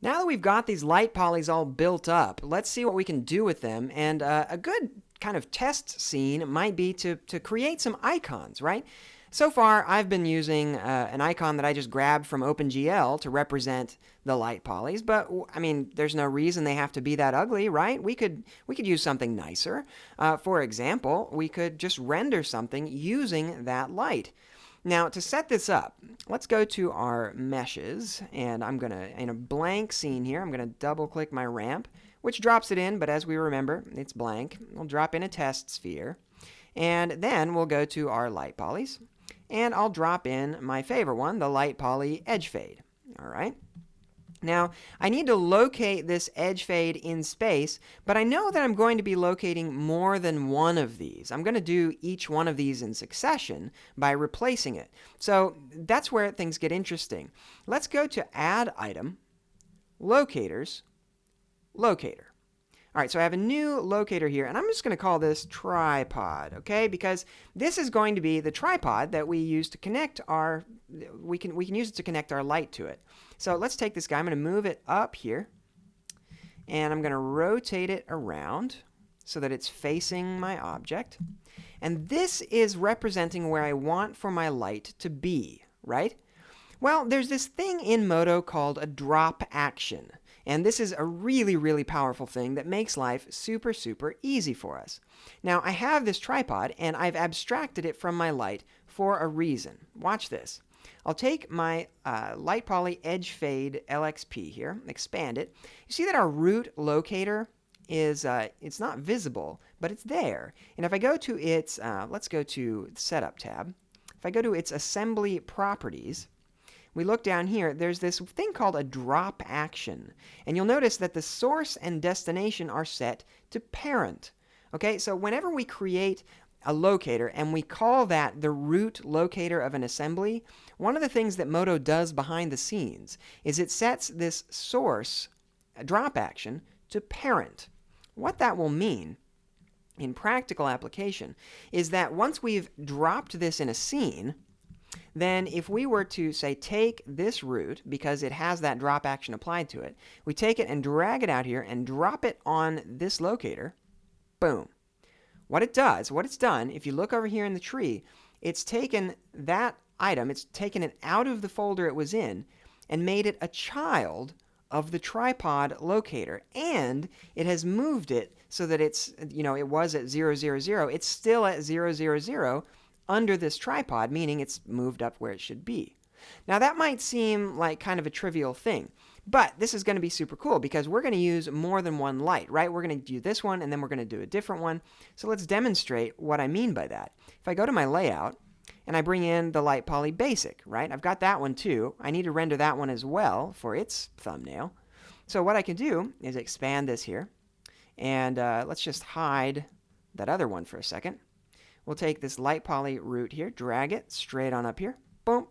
Now that we've got these light polys all built up, let's see what we can do with them. And a good kind of test scene might be to create some icons, right? So far, I've been using an icon that I just grabbed from OpenGL to represent the light polys, but I mean, there's no reason they have to be that ugly, right? We could use something nicer. For example, we could just render something using that light. Now, to set this up, let's go to our meshes, and I'm going to, in a blank scene here, I'm going to double-click my ramp, which drops it in, but as we remember, it's blank. We'll drop in a test sphere, and then we'll go to our light polys, and I'll drop in my favorite one, the light poly edge fade. All right. Now, I need to locate this edge fade in space, but I know that I'm going to be locating more than one of these. I'm going to do each one of these in succession by replacing it. So that's where things get interesting. Let's go to Add Item, Locators, Locator. All right, so I have a new locator here, and I'm just going to call this tripod, okay? Because this is going to be the tripod that we use to connect our, we can use it to connect our light to it. So let's take this guy, I'm going to move it up here, and I'm going to rotate it around so that it's facing my object. And this is representing where I want for my light to be, right? Well, there's this thing in Modo called a drop action. And this is a really, really powerful thing that makes life super, super easy for us. Now, I have this tripod, and I've abstracted it from my light for a reason. Watch this. I'll take my light poly edge fade LXP here, expand it. You see that our root locator is, it's not visible, but it's there. And if I go to its, let's go to Setup tab. If I go to its assembly properties, we look down here, there's this thing called a drop action. And you'll notice that the source and destination are set to parent. Okay, so whenever we create a locator and we call that the root locator of an assembly, one of the things that Modo does behind the scenes is it sets this source drop action to parent. What that will mean in practical application is that once we've dropped this in a scene, then if we were to, say, take this root, because it has that drop action applied to it, we take it and drag it out here and drop it on this locator, boom. What it does, what it's done, if you look over here in the tree, it's taken that item, it's taken it out of the folder it was in, and made it a child of the tripod locator, and it has moved it so that it's, you know, it was at 0, 0, 0, it's still at 0, 0, 0, under this tripod, meaning it's moved up where it should be. Now that might seem like kind of a trivial thing, but this is going to be super cool because we're going to use more than one light, right? We're going to do this one and then we're going to do a different one. So let's demonstrate what I mean by that. If I go to my layout and I bring in the light poly basic, right? I've got that one too. I need to render that one as well for its thumbnail. So what I can do is expand this here, and let's just hide that other one for a second. We'll take this light poly root here, drag it straight on up here, boom.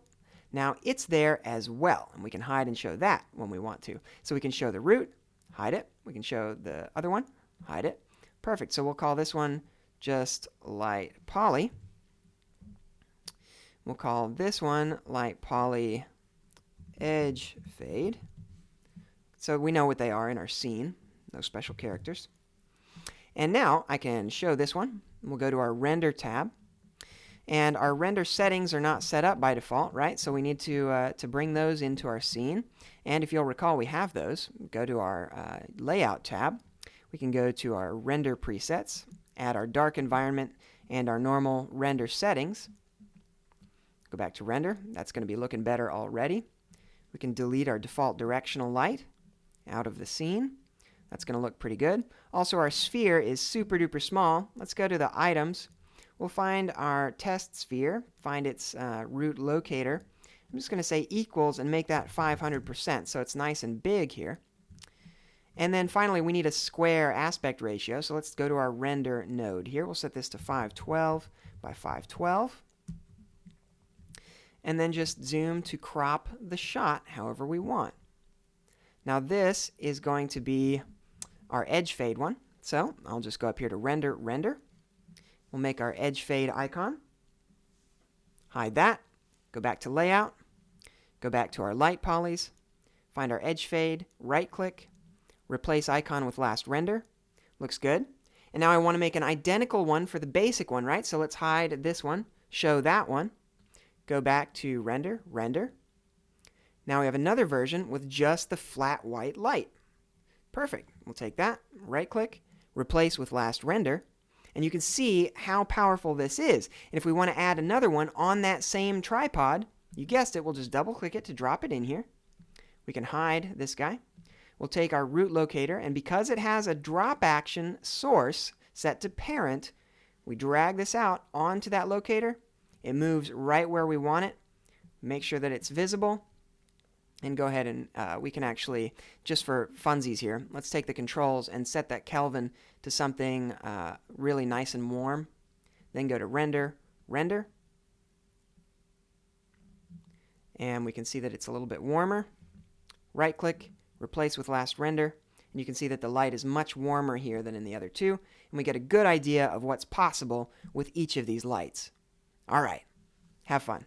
Now it's there as well, and we can hide and show that when we want to. So we can show the root, hide it. We can show the other one, hide it. Perfect. So we'll call this one just light poly. We'll call this one light poly edge fade. So we know what they are in our scene, no special characters. And now I can show this one. We'll go to our render tab, and our render settings are not set up by default, right? So we need to bring those into our scene. And if you'll recall, we have those. Go to our layout tab. We can go to our render presets, add our dark environment and our normal render settings. Go back to render. That's going to be looking better already. We can delete our default directional light out of the scene. That's going to look pretty good. Also, our sphere is super duper small. Let's go to the items. We'll find our test sphere, find its root locator. I'm just going to say equals and make that 500%, so it's nice and big here. And then finally, we need a square aspect ratio, so let's go to our render node here. We'll set this to 512 by 512. And then just zoom to crop the shot however we want. Now this is going to be our edge fade one. So I'll just go up here to render, render. We'll make our edge fade icon. Hide that. Go back to layout. Go back to our light polys. find our edge fade, right-click, replace icon with last render. Looks good. And now I want to make an identical one for the basic one, right? So let's hide this one, show that one, go back to render, render. Now we have another version with just the flat white light. Perfect. We'll take that, right-click, replace with last render, and you can see how powerful this is. And if we want to add another one on that same tripod, you guessed it, we'll just double-click it to drop it in here. We can hide this guy. We'll take our root locator, and because it has a drop action source set to parent, we drag this out onto that locator. It moves right where we want it. Make sure that it's visible. And go ahead and we can actually, just for funsies here, let's take the controls and set that Kelvin to something really nice and warm. Then go to render, render. And we can see that it's a little bit warmer. Right-click, replace with last render. And you can see that the light is much warmer here than in the other two. And we get a good idea of what's possible with each of these lights. All right, have fun.